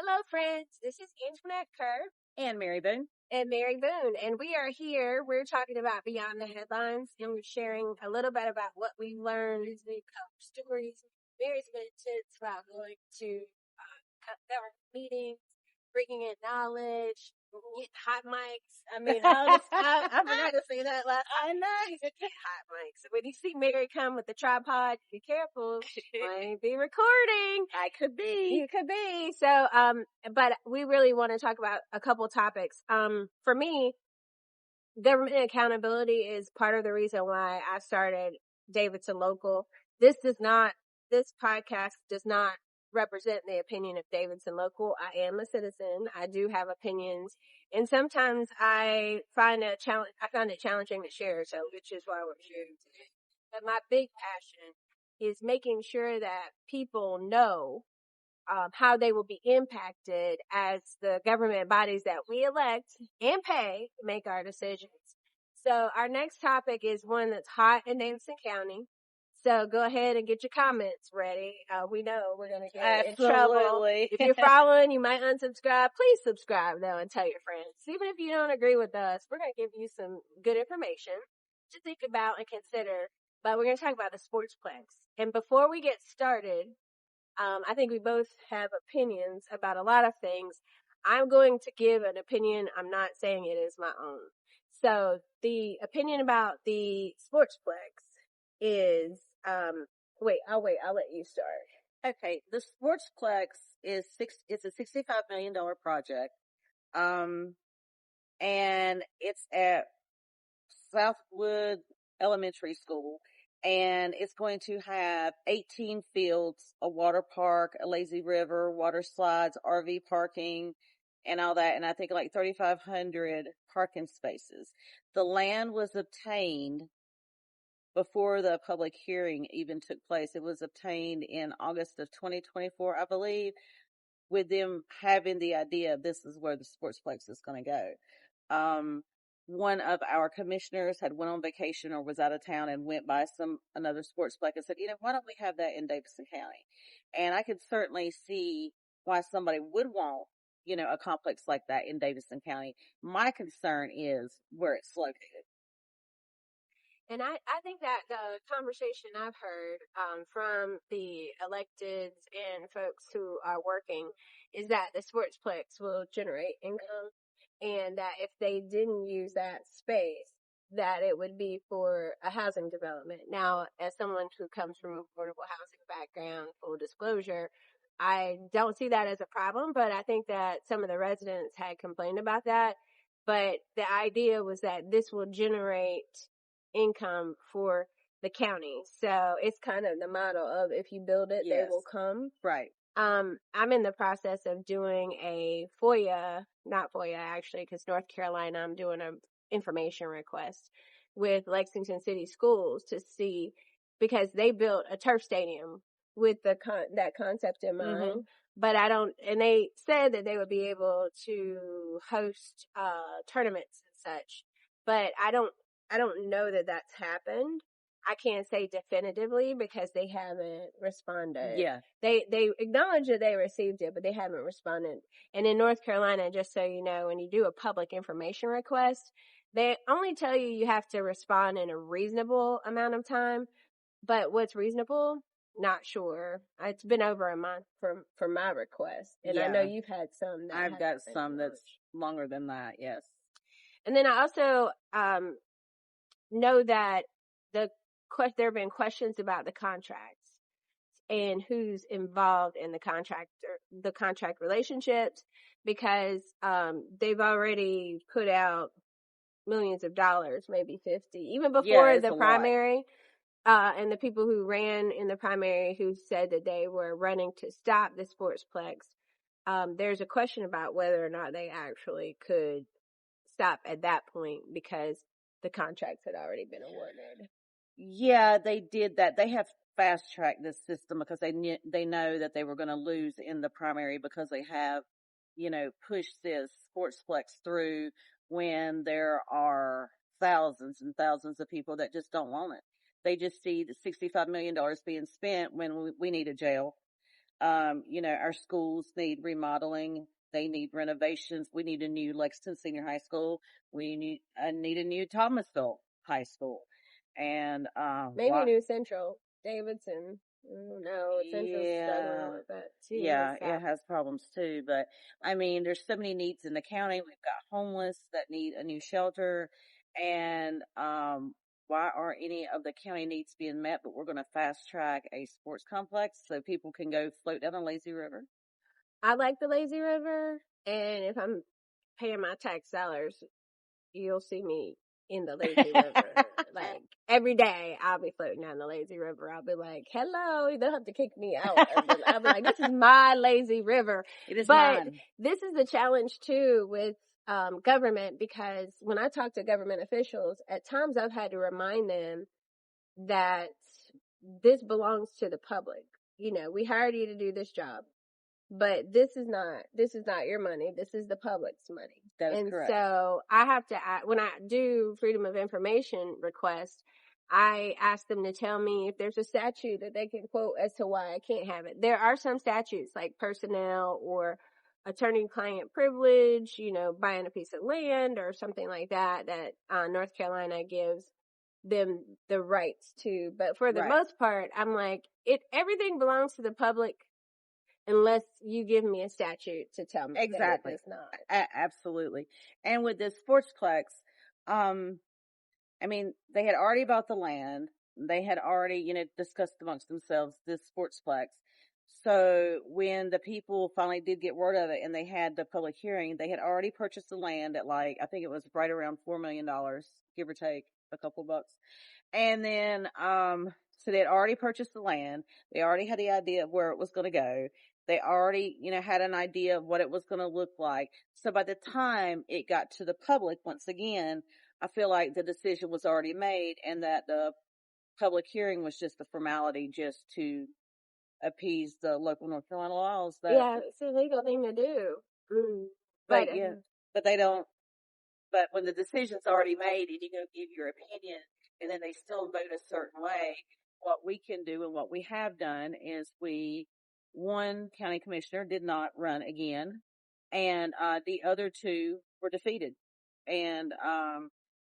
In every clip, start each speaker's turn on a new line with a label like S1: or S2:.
S1: Hello, friends. This is Antoinette Kerr
S2: And Mary Boone.
S1: and Mary Boone, and we are here. We're talking about Beyond the Headlines, and we're sharing a little bit about what we learned as we cover stories. Mary's been intense about going to government meetings, bringing in knowledge, getting hot mics. I mean, I forgot to say that last time.
S2: I know.
S1: Get hot mics. When you see Mary come with the tripod, be careful. She might be recording.
S2: I could be.
S1: You could be. So, but we really want to talk about a couple topics. For me, government accountability is part of the reason why I started Davidson Local. This podcast does not represent the opinion of Davidson Local. I am a citizen. I do have opinions, and sometimes I find it challenging to share. So, which is why we're sharing today. But my big passion is making sure that people know how they will be impacted as the government bodies that we elect and pay make our decisions. So our next topic is one that's hot in Davidson County. So go ahead and get your comments ready. We know we're going to get in trouble. If you're following, you might unsubscribe. Please subscribe though and tell your friends. Even if you don't agree with us, we're going to give you some good information to think about and consider. But we're going to talk about the Sportsplex. And before we get started, I think we both have opinions about a lot of things. I'm going to give an opinion. I'm not saying it is my own. So the opinion about the Sportsplex is, I'll let you start.
S2: Okay, the Sportsplex it's a $65 million project. And it's at Southwood Elementary School. And it's going to have 18 fields, a water park, a lazy river, water slides, RV parking, and all that. And I think like 3,500 parking spaces. The land was obtained before the public hearing even took place. It was obtained in August of 2024, I believe, with them having the idea this is where the Sportsplex is going to go. One of our commissioners had went on vacation or was out of town and went by another sportsplex and said, why don't we have that in Davidson County? And I could certainly see why somebody would want, a complex like that in Davidson County. My concern is where it's located.
S1: And I think that the conversation I've heard from the electeds and folks who are working is that the Sportsplex will generate income. And that if they didn't use that space, that it would be for a housing development. Now, as someone who comes from an affordable housing background, full disclosure, I don't see that as a problem, but I think that some of the residents had complained about that. But the idea was that this will generate income for the county. So it's kind of the model of if you build it, they will come.
S2: Right.
S1: I'm in the process of doing a not FOIA actually, because North Carolina, I'm doing an information request with Lexington City Schools to see, because they built a turf stadium with that concept in mind. Mm-hmm. But and they said that they would be able to host tournaments and such. But I don't know that that's happened. I can't say definitively because they haven't responded.
S2: Yeah.
S1: They acknowledge that they received it, but they haven't responded. And in North Carolina, just so you know, when you do a public information request, they only tell you have to respond in a reasonable amount of time. But what's reasonable? Not sure. It's been over a month for my request. And I know you've had some.
S2: I've got some that's longer than that, yes.
S1: And then I also know that there have been questions about the contracts and who's involved in the contract relationships, because they've already put out millions of dollars, maybe 50, even before the primary. And the people who ran in the primary who said that they were running to stop the Sportsplex, there's a question about whether or not they actually could stop at that point because the contracts had already been awarded.
S2: Yeah, they did that. They have fast-tracked this system because they know that they were going to lose in the primary because they have, pushed this Sportsplex through when there are thousands and thousands of people that just don't want it. They just see the $65 million being spent when we need a jail. Our schools need remodeling. They need renovations. We need a new Lexington Senior High School. We need a new Thomasville High School. And,
S1: Maybe New Central. Davidson. No, Central's struggling with that too.
S2: Yeah, it has problems too. But I mean, there's so many needs in the county. We've got homeless that need a new shelter. And, why aren't any of the county needs being met? But we're going to fast track a sports complex so people can go float down the lazy river.
S1: I like the lazy river. And if I'm paying my tax dollars, you'll see me in the lazy river. Like every day I'll be floating down the lazy river. I'll be like, hello, you don't have to kick me out. I'll be like, this is my lazy river.
S2: It is
S1: but
S2: mine.
S1: This is the challenge too with government, because when I talk to government officials, at times I've had to remind them that this belongs to the public. We hired you to do this job. But this is not your money. This is the public's money.
S2: That is correct.
S1: So I have to, when I do freedom of information requests, I ask them to tell me if there's a statute that they can quote as to why I can't have it. There are some statutes like personnel or attorney-client privilege, buying a piece of land or something like that North Carolina gives them the rights to. But for the most part, I'm like, everything belongs to the public. Unless you give me a statute to tell me
S2: exactly.
S1: that it does not.
S2: Absolutely. And with this Sportsplex, they had already bought the land. They had already, discussed amongst themselves this Sportsplex. So when the people finally did get word of it and they had the public hearing, they had already purchased the land at I think it was right around $4 million, give or take a couple bucks. And then, so they had already purchased the land. They already had the idea of where it was going to go. They already, had an idea of what it was going to look like. So by the time it got to the public, once again, I feel like the decision was already made and that the public hearing was just a formality just to appease the local North Carolina laws.
S1: It's a legal thing to do.
S2: But they don't, but when the decision's already made and you go give your opinion and then they still vote a certain way, what we can do and what we have done is one county commissioner did not run again, and the other two were defeated. And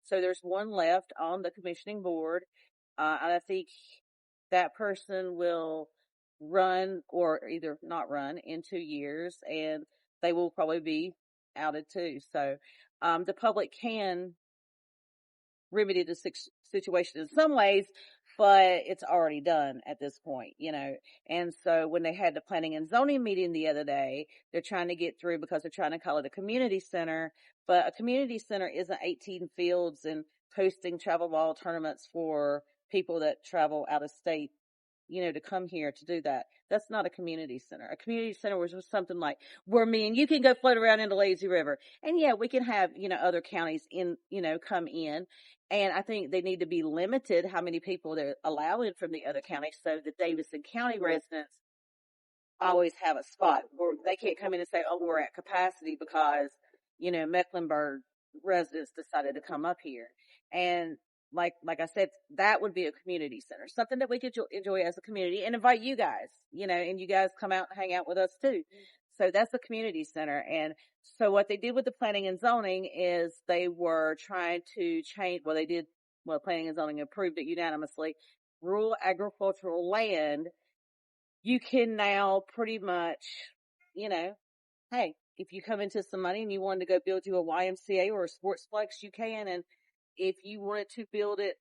S2: so there's one left on the commissioning board. I think that person will run or either not run in 2 years, and they will probably be outed too. So the public can remedy the situation in some ways, but it's already done at this point, And so when they had the planning and zoning meeting the other day, they're trying to get through because they're trying to call it a community center, but a community center isn't 18 fields and hosting travel ball tournaments for people that travel out of state, to come here to do that. That's not a community center. A community center was just something like where me and you can go float around in the lazy river. And yeah, we can have, other counties come in. And I think they need to be limited how many people they're allowing from the other counties so the Davidson County residents always have a spot where they can't come in and say, oh, we're at capacity because, Mecklenburg residents decided to come up here. And like I said, that would be a community center, something that we could enjoy as a community and invite you guys, and you guys come out and hang out with us too. So that's the community center. And so what they did with the planning and zoning is they were trying to change, planning and zoning approved it unanimously. Rural agricultural land, you can now pretty much, hey, if you come into some money and you wanted to go build you a YMCA or a Sportsplex, you can. And if you wanted to build it,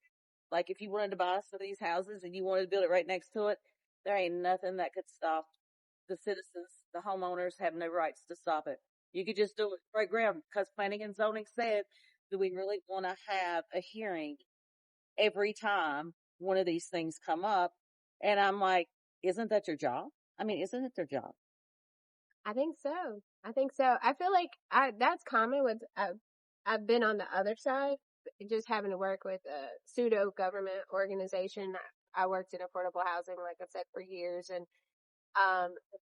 S2: like if you wanted to buy some of these houses and you wanted to build it right next to it, there ain't nothing that could stop the citizens, the homeowners have no rights to stop it. You could just do it right ground because planning and zoning said, do we really want to have a hearing every time one of these things come up? And I'm like, isn't that your job? I mean, isn't it their job?
S1: I think so. I feel like that's common with, I've been on the other side, just having to work with a pseudo government organization. I worked in affordable housing, like I said, for years. And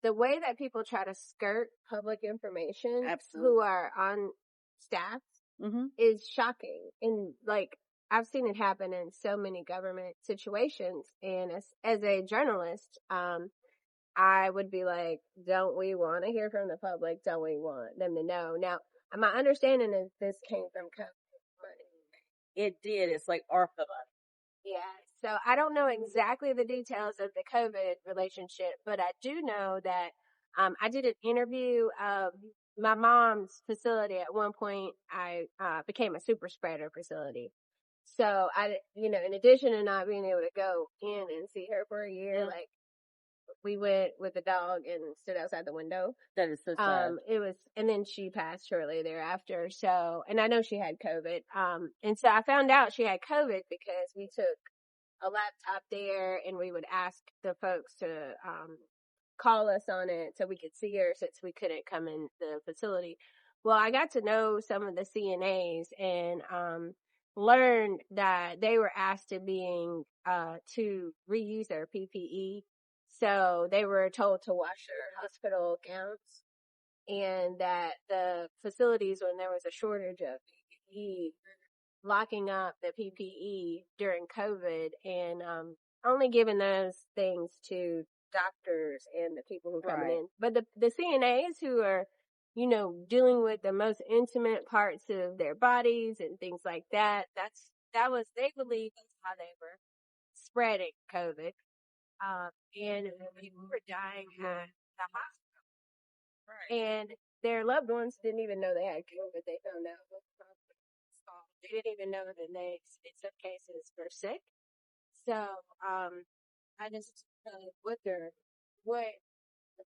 S1: the way that people try to skirt public information
S2: Absolutely.
S1: who are on staff is shocking. And like, I've seen it happen in so many government situations. And as a journalist, I would be like, don't we want to hear from the public? Don't we want them to know? Now, my understanding is this came from COVID money.
S2: It did. It's like ARPA.
S1: Yeah. So I don't know exactly the details of the COVID relationship, but I do know that I did an interview of my mom's facility. At one point, I became a super spreader facility. So in addition to not being able to go in and see her for a year, like we went with the dog and stood outside the window.
S2: That is so sad.
S1: And then she passed shortly thereafter. So, and I know she had COVID. And so I found out she had COVID because we took a laptop there and we would ask the folks to, call us on it so we could see her since we couldn't come in the facility. Well, I got to know some of the CNAs and, learned that they were asked to reuse their PPE. So they were told to wash their hospital gowns, and that the facilities, when there was a shortage of PPE, locking up the PPE during COVID and only giving those things to doctors and the people who come in. But the CNAs who are, dealing with the most intimate parts of their bodies and things like that, they believe that's how they were spreading COVID. And people were dying at the hospital. Right. And their loved ones didn't even know they had COVID. They found out they didn't even know that they, in some cases, were sick. So, I just wonder what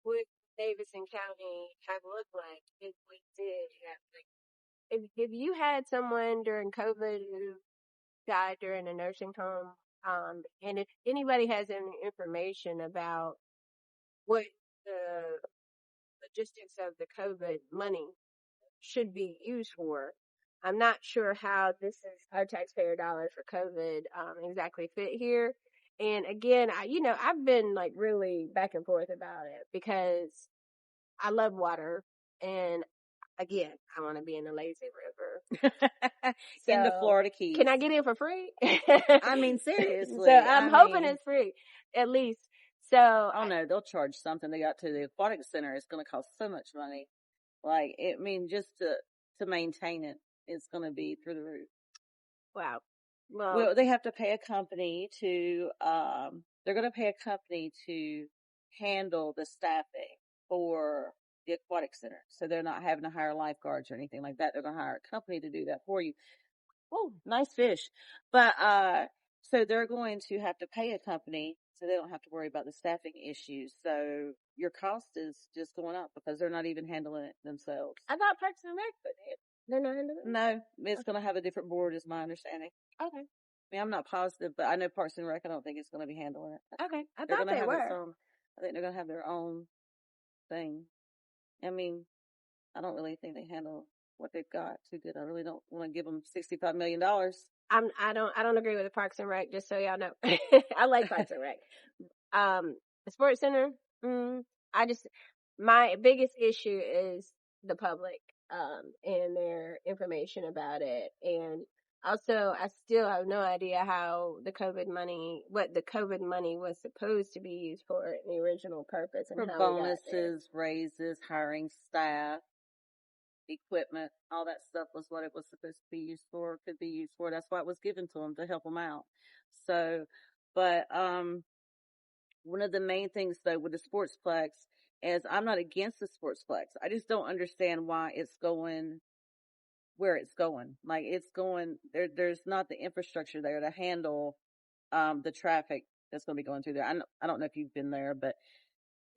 S1: would Davidson County have looked like if we did have, like, if you had someone during COVID who died during a nursing home, and if anybody has any information about what the logistics of the COVID money should be used for, I'm not sure how this is our taxpayer dollars for COVID exactly fit here. And again, I've been like really back and forth about it because I love water, and again, I want to be in the lazy river.
S2: In the Florida Keys.
S1: Can I get in for free?
S2: I mean, seriously.
S1: So I'm hoping it's free, at least. So.
S2: Oh no, they'll charge something. They got to the aquatic center. It's going to cost so much money. Like, just to maintain it, it's going to be through the roof.
S1: Wow.
S2: Well, they have to pay a company they're going to pay a company to handle the staffing for the aquatic center. So they're not having to hire lifeguards or anything like that. They're going to hire a company to do that for you. Oh, nice fish. But, so they're going to have to pay a company so they don't have to worry about the staffing issues. So your cost is just going up because they're not even handling it themselves.
S1: I thought Parks and Rec would handle it. They're not handling it?
S2: No, it's going to have a different board, is my understanding.
S1: Okay.
S2: I mean, I'm not positive, but I know Parks and Rec, I don't think it's going to be handling it.
S1: Okay. I thought they were.
S2: I think they're going to have their own thing. I mean, I don't really think they handle what they've got too good. I really don't want to give them $65 million.
S1: I don't agree with the Parks and Rec, just so y'all know. I like Parks and Rec. The Sports Center, my biggest issue is the public, and their information about it. And also, I still have no idea what the COVID money was supposed to be used for in the original purpose. And
S2: for bonuses, raises, hiring staff, equipment, all that stuff was what it was supposed to be used for, could be used for. That's why it was given to them, to help them out. So, but, one of the main things though with the Sportsplex is I'm not against the Sportsplex. I just don't understand why it's going where it's going. Like, it's going there's not the infrastructure there to handle the traffic that's going to be going through there. I don't know if you've been there, but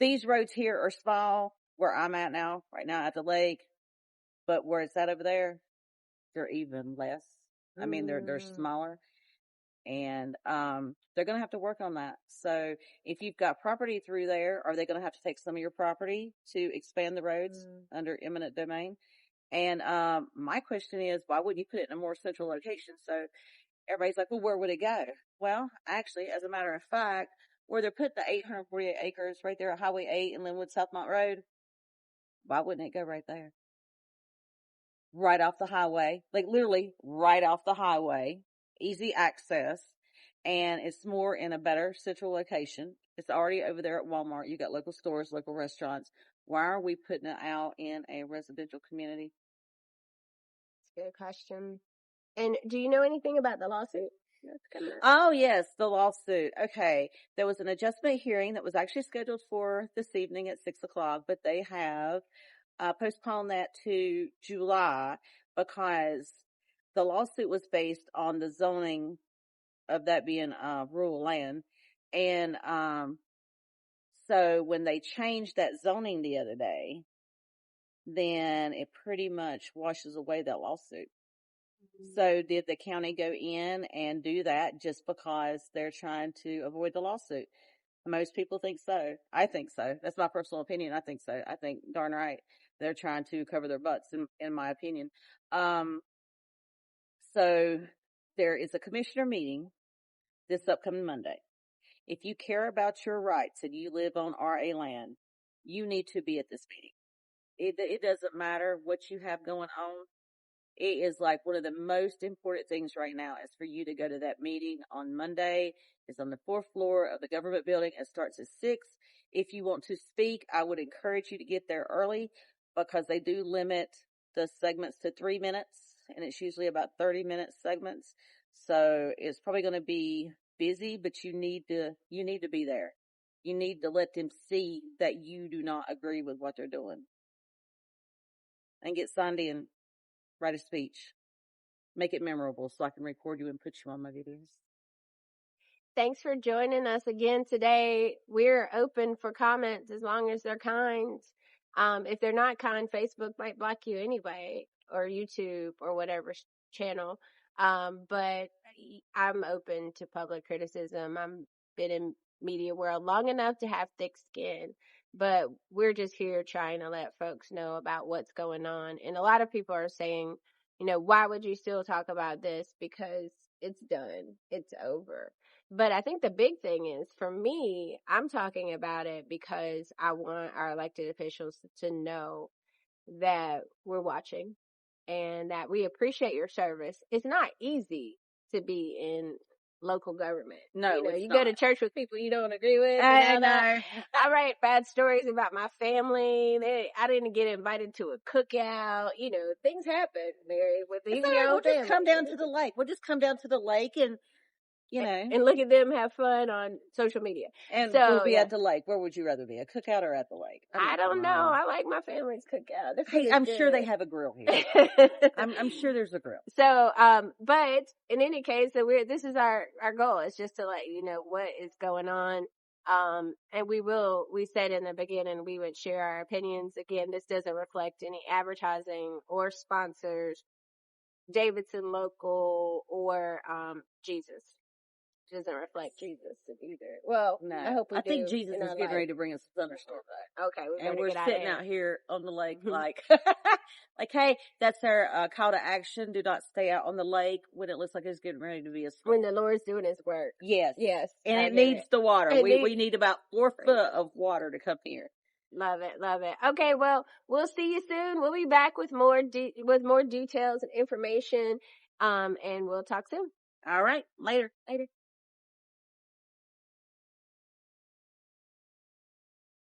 S2: these roads here are small where I'm at now, right now at the lake, but where it's at over there, they're even less. I mean, they're smaller. And they're going to have to work on that. So if you've got property through there, are they going to have to take some of your property to expand the roads under eminent domain? And my question is, why wouldn't you put it in a more central location? So everybody's like, well, where would it go? Well, actually, as a matter of fact, where they're putting the 848 acres right there at Highway 8 and Linwood Southmont Road, why wouldn't it go right there? Right off the highway, like literally right off the highway. Easy access, and it's more in a better central location. It's already over there at Walmart. You got local stores, local restaurants. Why are we putting it out in a residential community?
S1: That's a good question. And do you know anything about the lawsuit that's coming up?
S2: Oh, yes, the lawsuit. Okay. There was an adjustment hearing that was actually scheduled for this evening at 6:00, but they have postponed that to July because the lawsuit was based on the zoning of that being rural land. And so when they changed that zoning the other day, then it pretty much washes away that lawsuit. So did the county go in and do that just because they're trying to avoid the lawsuit? Most people think so. I think so. That's my personal opinion. I think so. I think darn right they're trying to cover their butts, in my opinion. So there is a commissioner meeting this upcoming Monday. If you care about your rights and you live on RA land, you need to be at this meeting. It doesn't matter what you have going on. It is like one of the most important things right now is for you to go to that meeting on Monday. It's on the 4th floor of the government building. It starts at 6. If you want to speak, I would encourage you to get there early because they do limit the segments to 3 minutes, and it's usually about 30-minute segments. So it's probably going to be busy, but you need to be there. You need to let them see that you do not agree with what they're doing. And get signed in. Write a speech. Make it memorable so I can record you and put you on my videos.
S1: Thanks for joining us again today. We're open for comments as long as they're kind. If they're not kind, Facebook might block you anyway, or YouTube or whatever channel. But I'm open to public criticism. I've been in media world long enough to have thick skin, but we're just here trying to let folks know about what's going on. And a lot of people are saying, why would you still talk about this? Because it's done. It's over. But I think the big thing is, for me, I'm talking about it because I want our elected officials to know that we're watching and that we appreciate your service. It's not easy to be in local government.
S2: No,
S1: you go to church with people you don't agree with.
S2: I know.
S1: I write bad stories about my family. I didn't get invited to a cookout. Things happen, Mary, with even your own family.
S2: We'll just come down to the lake. We'll just come down to the lake and
S1: and look at them have fun on social media.
S2: And so, we'll be at the lake. Where would you rather be, a cookout or at the lake?
S1: I don't know. I like my family's cookout.
S2: Hey, I'm sure they have a grill here. I'm sure there's a grill.
S1: So, but in any case, this is our goal. It's just to let you know what is going on. And we said in the beginning we would share our opinions. Again, this doesn't reflect any advertising or sponsors, Davidson Local or Jesus. Doesn't reflect Jesus either. Well, no. I
S2: think Jesus is getting ready to bring us a thunderstorm back.
S1: Okay,
S2: and we're sitting out here on the lake, like, hey, that's our call to action. Do not stay out on the lake when it looks like it's getting ready to be a storm.
S1: When the Lord's doing His work.
S2: Yes, and it needs the water. We need about 4 foot of water to come here.
S1: Love it, love it. Okay, well, we'll see you soon. We'll be back with more details and information, and we'll talk soon.
S2: All right, later.